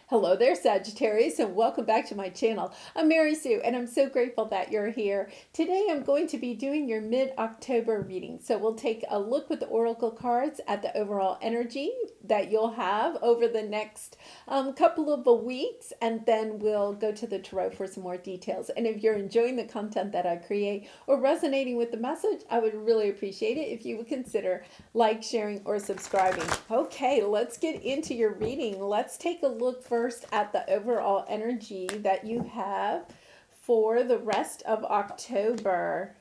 Hello there, Sagittarius, and welcome back to my channel. I'm Mary Sue, and I'm so grateful that you're here. Today, I'm going to be doing your mid-October reading. So we'll take a look with the oracle cards at the overall energy that you'll have over the next couple of weeks, and then we'll go to the tarot for some more details. And if you're enjoying the content that I create or resonating with the message, I would really appreciate it if you would consider like, sharing, or subscribing. Okay, let's get into your reading. Let's take a look first at the overall energy that you have for the rest of October.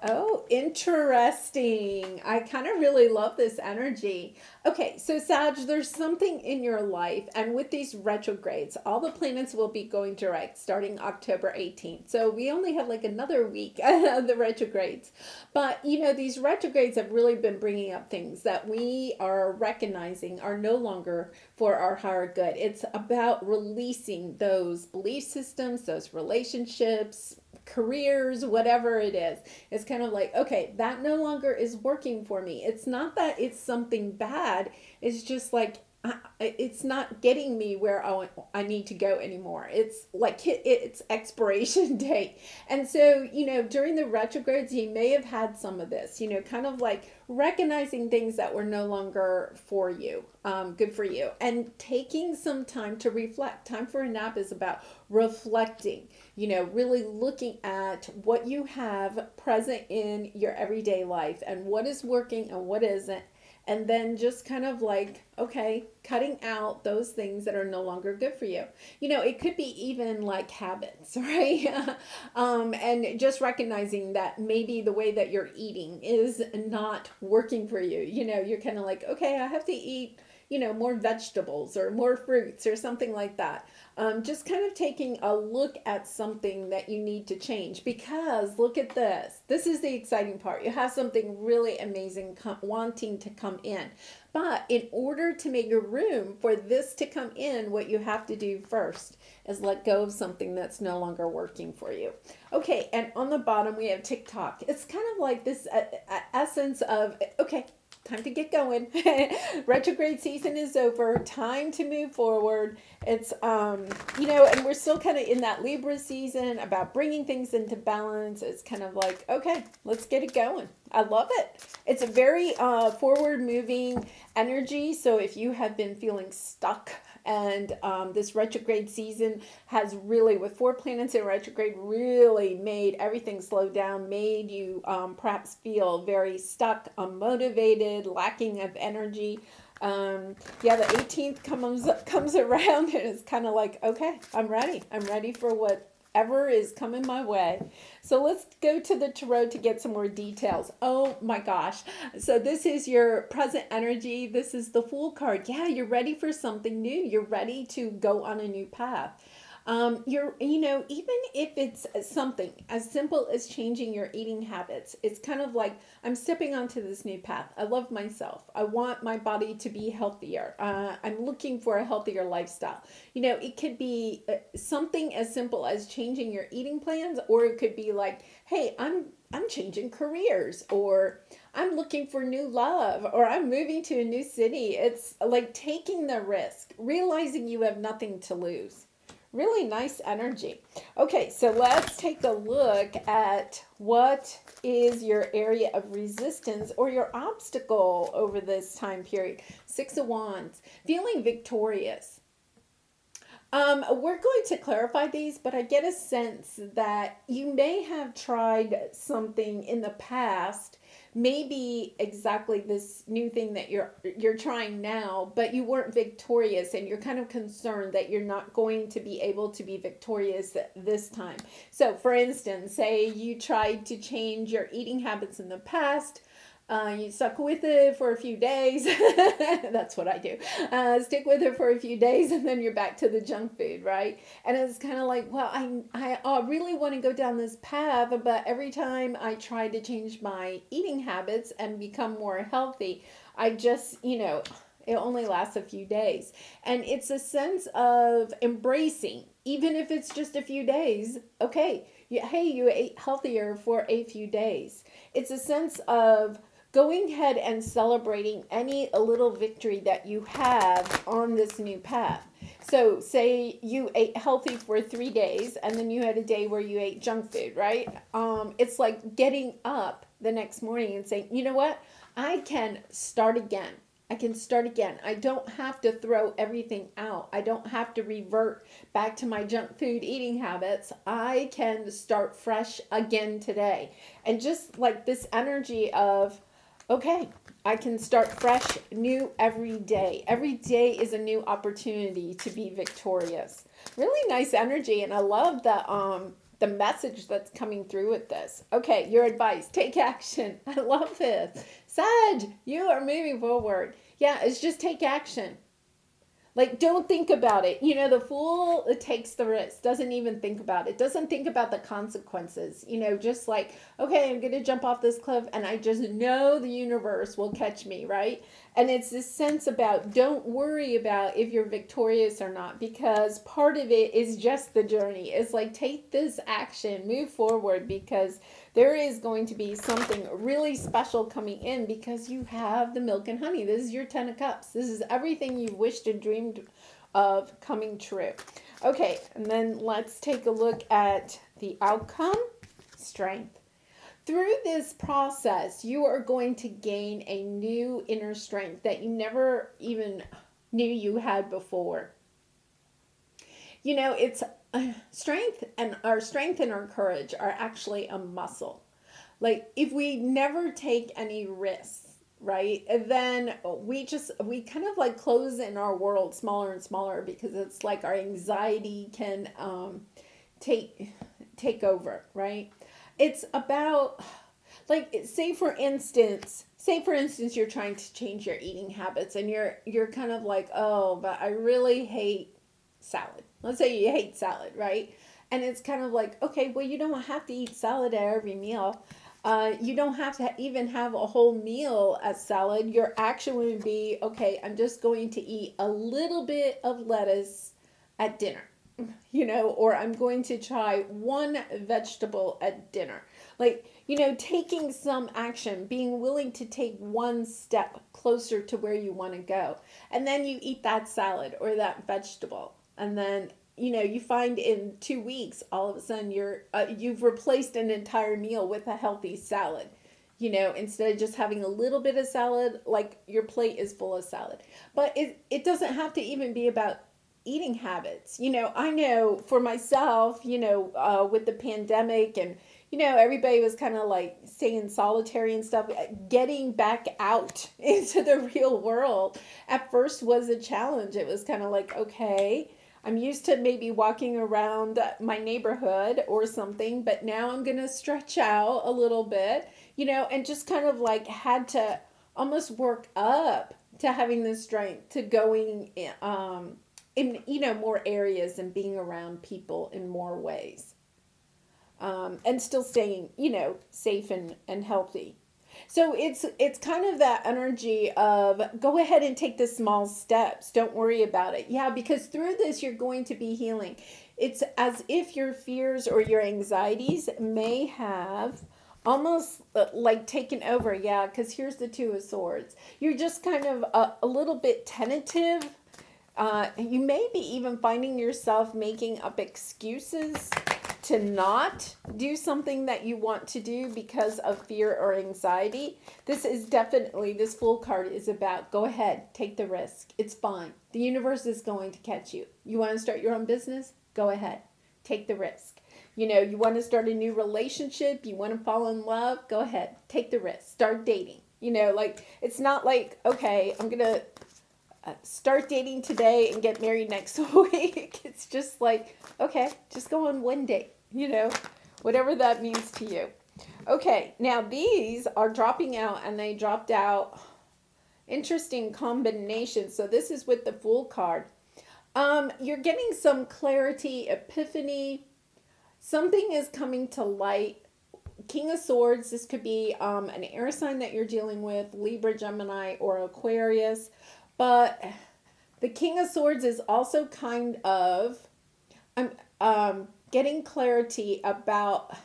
Oh, interesting. I kind of really love this energy. Okay, so Sag, there's something in your life, and with these retrogrades, all the planets will be going direct starting October 18th. So we only have like another week of the retrogrades. But, these retrogrades have really been bringing up things that we are recognizing are no longer for our higher good. It's about releasing those belief systems, those relationships, careers, whatever it is. It's kind of like, okay, that no longer is working for me. It's not that it's something bad. It's just like, it's not getting me where I need to go anymore. It's like it's expiration date. And so, during the retrogrades, you may have had some of this, kind of like recognizing things that were no longer for you, good for you, and taking some time to reflect. Time for a nap is about reflecting, really looking at what you have present in your everyday life and what is working and what isn't. And then just kind of like, okay, cutting out those things that are no longer good for you. It could be even like habits, right? And just recognizing that maybe the way that you're eating is not working for you. You're kind of like, okay, I have to eat, more vegetables or more fruits or something like that. Just kind of taking a look at something that you need to change, because look at this. This is the exciting part. You have something really amazing wanting to come in. But in order to make a room for this to come in, what you have to do first is let go of something that's no longer working for you. Okay, and on the bottom we have TikTok. It's kind of like this essence of, okay, time to get going. Retrograde season is over. Time to move forward. It's, and we're still kind of in that Libra season about bringing things into balance. It's kind of like, okay, let's get it going. I love it. It's a very forward moving energy. So if you have been feeling stuck, and this retrograde season has really, with 4 planets in retrograde, really made everything slow down, made you perhaps feel very stuck, unmotivated, lacking of energy. The 18th comes around, and it's kind of like, okay, I'm ready. I'm ready for whatever is coming my way. So let's go to the tarot to get some more details. Oh my gosh. So this is your present energy. This is the Fool card. Yeah, you're ready for something new. You're ready to go on a new path. Even if it's something as simple as changing your eating habits, it's kind of like, I'm stepping onto this new path. I love myself. I want my body to be healthier. I'm looking for a healthier lifestyle. It could be something as simple as changing your eating plans, or it could be like, hey, I'm changing careers, or I'm looking for new love, or I'm moving to a new city. It's like taking the risk, realizing you have nothing to lose. Really nice energy. Okay, so let's take a look at what is your area of resistance or your obstacle over this time period. 6 of Wands, feeling victorious. We're going to clarify these, but I get a sense that you may have tried something in the past, maybe exactly this new thing that you're trying now, but you weren't victorious, and you're kind of concerned that you're not going to be able to be victorious this time. So for instance, say you tried to change your eating habits in the past. You stuck with it for a few days. That's what I do. Stick with it for a few days, and then you're back to the junk food, right? And it's kind of like, well, I really want to go down this path, but every time I try to change my eating habits and become more healthy, I just, it only lasts a few days. And it's a sense of embracing, even if it's just a few days. Okay, you ate healthier for a few days. It's a sense of going ahead and celebrating any little victory that you have on this new path. So say you ate healthy for 3 days and then you had a day where you ate junk food, right? It's like getting up the next morning and saying, you know what? I can start again. I can start again. I don't have to throw everything out. I don't have to revert back to my junk food eating habits. I can start fresh again today. And just like this energy of, okay, I can start fresh, new every day. Every day is a new opportunity to be victorious. Really nice energy, and I love the message that's coming through with this. Okay, your advice, take action. I love this. Sag, you are moving forward. Yeah, it's just take action. Like, don't think about it. You know, the fool takes the risk, doesn't even think about it, doesn't think about the consequences. You know, just like, okay, I'm going to jump off this cliff and I just know the universe will catch me, right? And it's this sense about don't worry about if you're victorious or not, because part of it is just the journey. It's like, take this action, move forward, because there is going to be something really special coming in because you have the milk and honey. This is your 10 of cups. This is everything you've wished and dreamed of coming true. Okay, and then let's take a look at the outcome, strength. Through this process, you are going to gain a new inner strength that you never even knew you had before. You know, it's strength and our courage are actually a muscle. Like, if we never take any risks, right, then we kind of like close in our world smaller and smaller, because it's like our anxiety can take over, right? It's about, like, say for instance you're trying to change your eating habits and you're kind of like, oh, but I really hate salad. Let's say you hate salad, right? And it's kind of like, okay, well, you don't have to eat salad at every meal. You don't have to even have a whole meal as salad. Your action would be, okay, I'm just going to eat a little bit of lettuce at dinner, you know, or I'm going to try one vegetable at dinner. Like, you know, taking some action, being willing to take one step closer to where you want to go. And then you eat that salad or that vegetable. And then, you know, you find in 2 weeks, all of a sudden you've replaced an entire meal with a healthy salad. You know, instead of just having a little bit of salad, like your plate is full of salad. But it doesn't have to even be about eating habits. You know, I know for myself, you know, with the pandemic and, you know, everybody was kind of like staying solitary and stuff. Getting back out into the real world at first was a challenge. It was kind of like, okay, I'm used to maybe walking around my neighborhood or something, but now I'm going to stretch out a little bit, you know, and just kind of like had to almost work up to having the strength to going in, you know, more areas and being around people in more ways. And still staying, you know, safe and healthy. So it's kind of that energy of go ahead and take the small steps. Don't worry about it. Yeah, because through this you're going to be healing. It's as if your fears or your anxieties may have almost like taken over. Yeah, because here's the Two of Swords. You're just kind of a little bit tentative. You may be even finding yourself making up excuses to not do something that you want to do because of fear or anxiety. This Fool card is about go ahead, take the risk. It's fine. The universe is going to catch you. You want to start your own business? Go ahead, take the risk. You know, you want to start a new relationship, you want to fall in love, go ahead, take the risk. Start dating. You know, like, it's not like, okay, I'm going to start dating today and get married next week. It's just like, okay, just go on one date, you know, whatever that means to you. Okay, now these are dropping out, and they dropped out interesting combinations. So this is with the Fool card. You're getting some clarity, epiphany. Something is coming to light. King of Swords, this could be an air sign that you're dealing with, Libra, Gemini, or Aquarius. But the King of Swords is also kind of getting clarity about,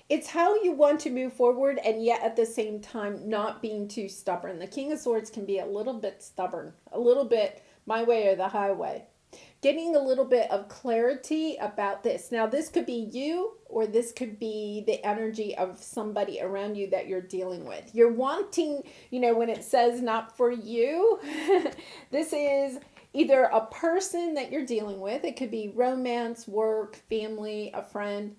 it's how you want to move forward, and yet at the same time not being too stubborn. The King of Swords can be a little bit stubborn, a little bit my way or the highway. getting a little bit of clarity about this. Now, this could be you, or this could be the energy of somebody around you that you're dealing with. You're wanting, when it says not for you, this is either a person that you're dealing with. It could be romance, work, family, a friend,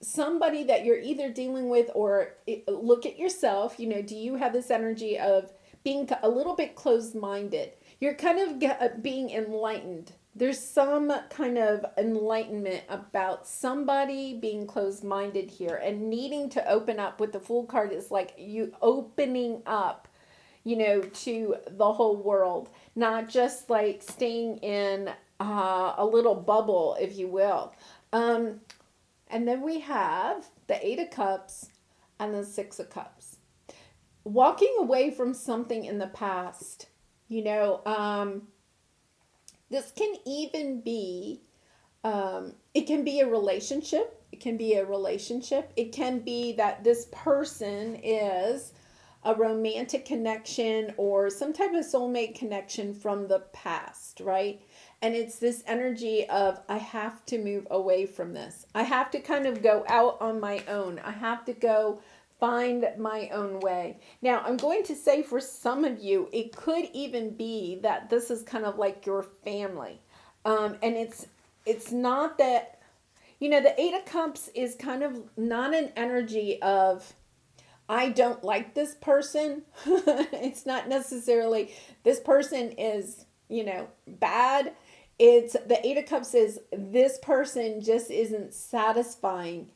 somebody that you're either dealing with, or look at yourself. Do you have this energy of being a little bit closed-minded? You're kind of being enlightened. There's some kind of enlightenment about somebody being closed-minded here and needing to open up. With the Fool card, is like you opening up, to the whole world, not just like staying in a little bubble, if you will. And then we have the Eight of Cups and the Six of Cups. Walking away from something in the past. This can even be, it can be a relationship. It can be a relationship. It can be that this person is a romantic connection or some type of soulmate connection from the past, right? And it's this energy of, I have to move away from this. I have to kind of go out on my own. I have to go find my own way. Now, I'm going to say for some of you, it could even be that this is kind of like your family. And it's not that, the Eight of Cups is kind of not an energy of, I don't like this person. It's not necessarily, this person is, bad. It's the Eight of Cups is, this person just isn't satisfying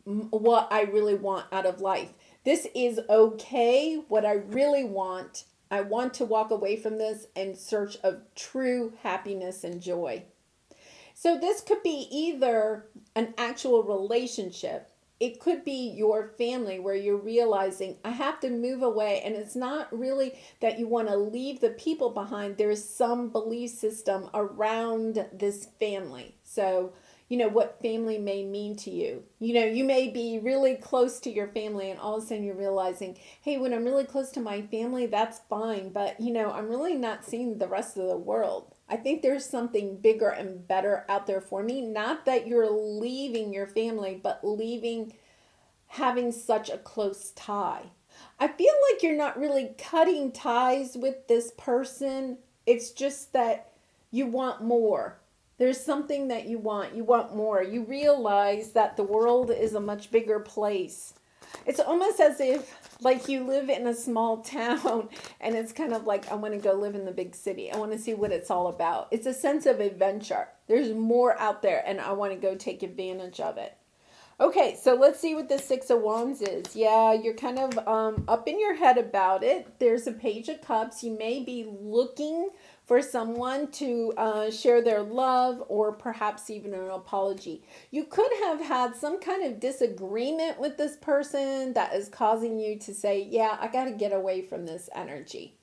what I really want out of life. This is okay. What I really want, I want to walk away from this in search of true happiness and joy. So this could be either an actual relationship. It could be your family where you're realizing, I have to move away. And it's not really that you want to leave the people behind. There's some belief system around this family. So what family may mean to you. You may be really close to your family, and all of a sudden you're realizing, hey, when I'm really close to my family, that's fine. But, I'm really not seeing the rest of the world. I think there's something bigger and better out there for me. Not that you're leaving your family, but having such a close tie. I feel like you're not really cutting ties with this person. It's just that you want more. There's something that you want more. You realize that the world is a much bigger place. It's almost as if like you live in a small town and it's kind of like, I want to go live in the big city. I want to see what it's all about. It's a sense of adventure. There's more out there and I want to go take advantage of it. Okay, so let's see what the Six of Wands is. Yeah, you're kind of up in your head about it. There's a Page of Cups. You may be looking for someone to share their love or perhaps even an apology. You could have had some kind of disagreement with this person that is causing you to say, yeah, I got to get away from this energy.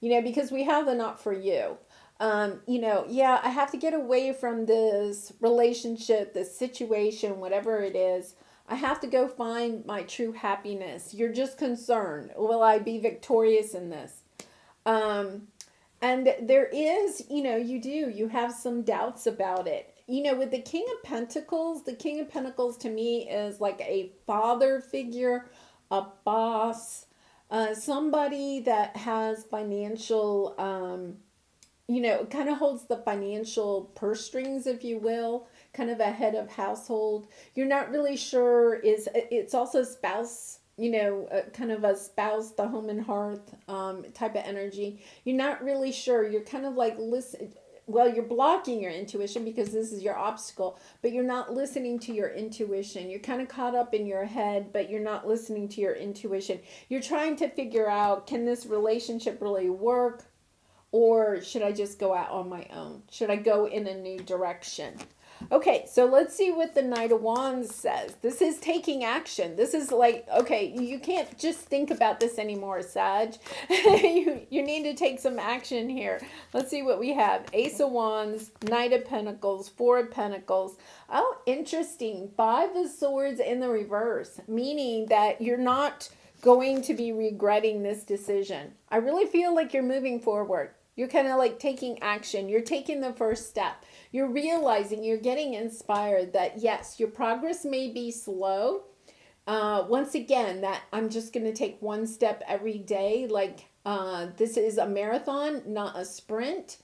Because we have the not for you. Yeah, I have to get away from this relationship, this situation, whatever it is. I have to go find my true happiness. You're just concerned. Will I be victorious in this? And there is, you have some doubts about it. With the King of Pentacles to me is like a father figure, a boss, somebody that has financial, kind of holds the financial purse strings, if you will, kind of a head of household. You're not really sure it's also spouse, kind of a spouse, the home and hearth type of energy. You're not really sure. You're kind of like, you're blocking your intuition because this is your obstacle, but you're not listening to your intuition. You're kind of caught up in your head, but you're not listening to your intuition. You're trying to figure out, can this relationship really work? Or should I just go out on my own? Should I go in a new direction? Okay, so let's see what the Knight of Wands says. This is taking action. This is like, okay, you can't just think about this anymore, Sag. you need to take some action here. Let's see what we have. Ace of Wands, Knight of Pentacles, Four of Pentacles. Oh, interesting. Five of Swords in the reverse, meaning that you're not going to be regretting this decision. I really feel like you're moving forward. You're kind of like taking action. You're taking the first step. You're realizing, you're getting inspired that yes, your progress may be slow. Once again, that I'm just going to take one step every day. Like this is a marathon, not a sprint.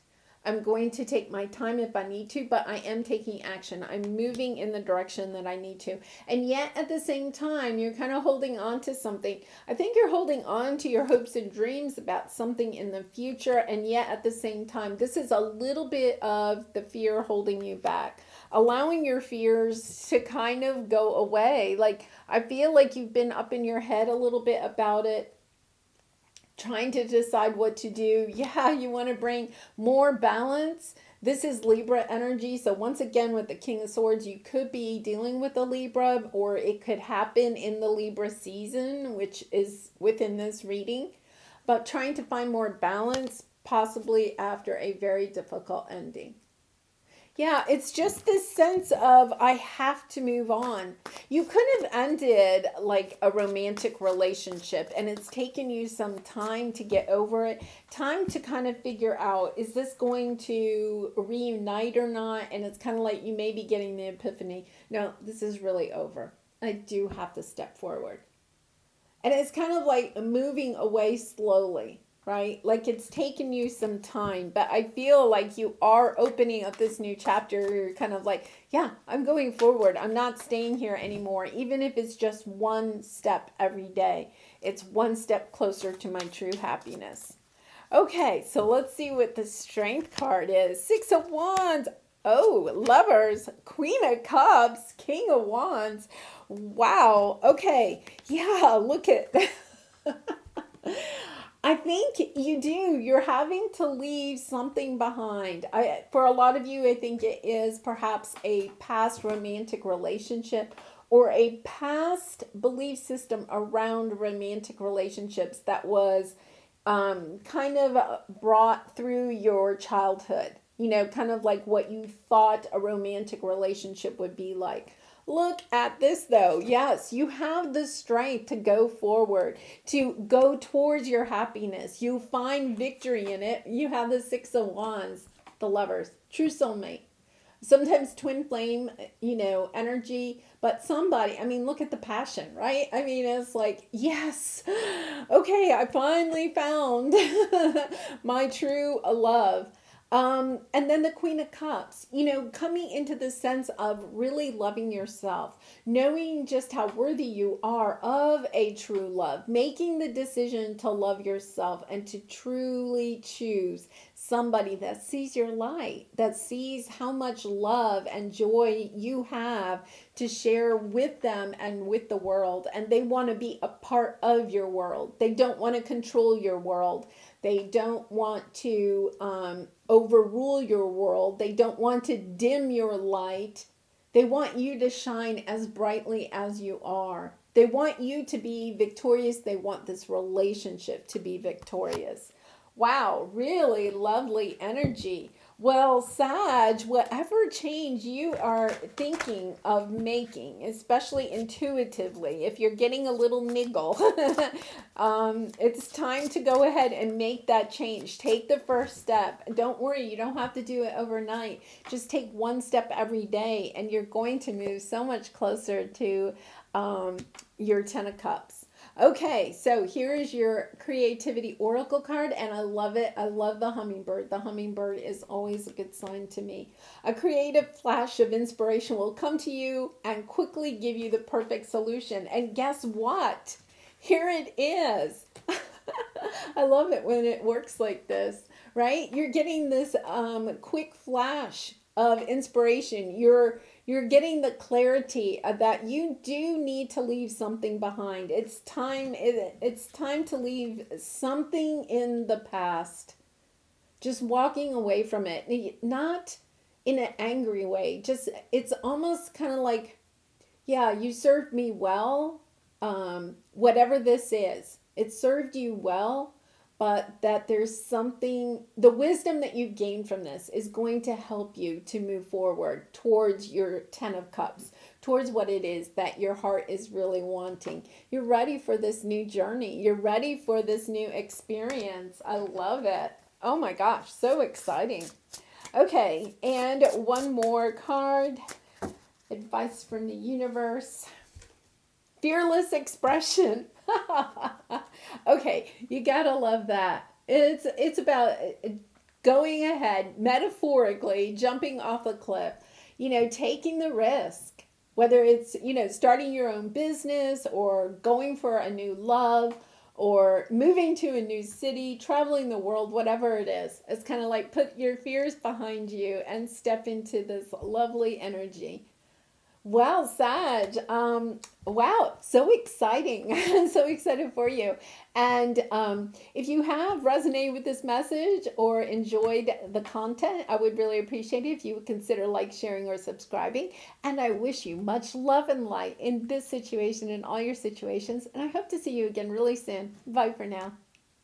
I'm going to take my time if I need to, but I am taking action. I'm moving in the direction that I need to. And yet at the same time, you're kind of holding on to something. I think you're holding on to your hopes and dreams about something in the future. And yet at the same time, this is a little bit of the fear holding you back, allowing your fears to kind of go away. Like, I feel like you've been up in your head a little bit about it, trying to decide what to do. Yeah, you want to bring more balance. This is Libra energy. So once again, with the King of Swords, you could be dealing with a Libra, or it could happen in the Libra season, which is within this reading. But trying to find more balance, possibly after a very difficult ending. Yeah, it's just this sense of I have to move on. You could have ended like a romantic relationship and it's taken you some time to get over it, time to kind of figure out, is this going to reunite or not? And it's kind of like you may be getting the epiphany, no, this is really over. I do have to step forward. And it's kind of like moving away slowly, right? Like it's taken you some time, but I feel like you are opening up this new chapter. You're kind of like, yeah, I'm going forward. I'm not staying here anymore. Even if it's just one step every day, it's one step closer to my true happiness. Okay, so let's see what the Strength card is. 6 of Wands. Oh, Lovers, Queen of Cups, King of Wands. Wow. Okay. Yeah, look at I think you do. You're having to leave something behind. For a lot of you, I think it is perhaps a past romantic relationship or a past belief system around romantic relationships that was kind of brought through your childhood. You know, kind of like what you thought a romantic relationship would be like. Look at this though. Yes, you have the strength to go forward, to go towards your happiness. You find victory in it. You have the 6 of Wands, the Lovers, true soulmate. Sometimes twin flame, you know, energy, but somebody, I mean, look at the passion, right? I mean, it's like, yes, okay, I finally found my true love. And then the Queen of Cups, you know, coming into the sense of really loving yourself, knowing just how worthy you are of a true love, making the decision to love yourself and to truly choose somebody that sees your light, that sees how much love and joy you have to share with them and with the world. And they want to be a part of your world. They don't want to control your world. They don't want to overrule your world. They don't want to dim your light. They want you to shine as brightly as you are. They want you to be victorious. They want this relationship to be victorious. Wow, really lovely energy. Well, Sag, whatever change you are thinking of making, especially intuitively, if you're getting a little niggle, it's time to go ahead and make that change. Take the first step. Don't worry, you don't have to do it overnight. Just take one step every day, and you're going to move so much closer to your 10 of Cups. Okay, so here is your creativity oracle card, and I love it. I love the hummingbird. The hummingbird is always a good sign to me. A creative flash of inspiration will come to you and quickly give you the perfect solution. And guess what? Here it is. I love it when it works like this, right? You're getting this quick flash of inspiration. You're getting the clarity that you do need to leave something behind. It's time to leave something in the past. Just walking away from it. Not in an angry way. Just, it's almost kind of like, yeah, you served me well. Whatever this is, it served you well. But that there's something, the wisdom that you've gained from this is going to help you to move forward towards your 10 of Cups, towards what it is that your heart is really wanting. You're ready for this new journey. You're ready for this new experience. I love it. Oh my gosh, so exciting. Okay, and one more card. Advice from the universe. Fearless expression. Okay, you gotta love that. It's about going ahead, metaphorically, jumping off a cliff, taking the risk. Whether it's, starting your own business or going for a new love or moving to a new city, traveling the world, whatever it is. It's kind of like put your fears behind you and step into this lovely energy. Wow, Sag. Wow, so exciting. I'm so excited for you. And if you have resonated with this message or enjoyed the content, I would really appreciate it if you would consider sharing, or subscribing. And I wish you much love and light in this situation and all your situations. And I hope to see you again really soon. Bye for now.